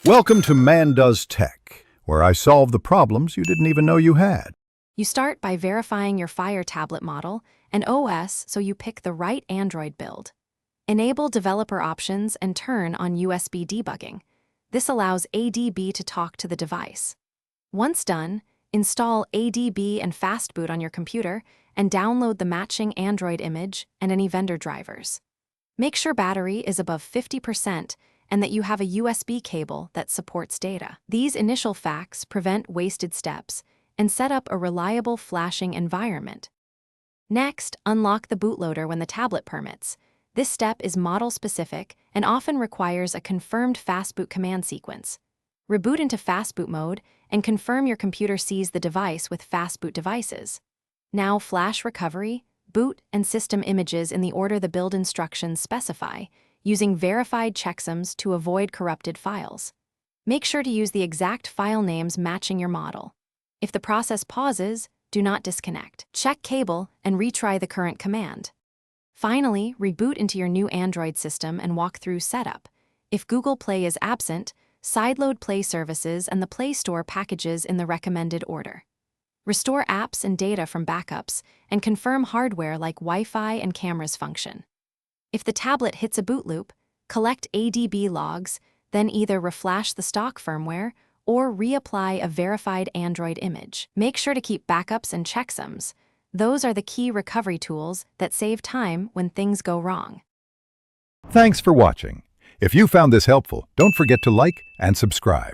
Welcome to Man Does Tech, where I solve the problems you didn't even know you had. You start by verifying your Fire tablet model and OS so you pick the right Android build. Enable developer options and turn on USB debugging. This allows ADB to talk to the device. Once done, install ADB and Fastboot on your computer and download the matching Android image and any vendor drivers. Make sure battery is above 50% and that you have a USB cable that supports data. These initial facts prevent wasted steps and set up a reliable flashing environment. Next, unlock the bootloader when the tablet permits. This step is model-specific and often requires a confirmed Fastboot command sequence. Reboot into Fastboot mode and confirm your computer sees the device with Fastboot devices. Now flash recovery, boot, and system images in the order the build instructions specify, using verified checksums to avoid corrupted files. Make sure to use the exact file names matching your model. If the process pauses, do not disconnect. Check cable and retry the current command. Finally, reboot into your new Android system and walk through setup. If Google Play is absent, sideload Play services and the Play Store packages in the recommended order. Restore apps and data from backups and confirm hardware like Wi-Fi and cameras function. If the tablet hits a boot loop, collect ADB logs, then either reflash the stock firmware or reapply a verified Android image. Make sure to keep backups and checksums. Those are the key recovery tools that save time when things go wrong. Thanks for watching. If you found this helpful, don't forget to like and subscribe.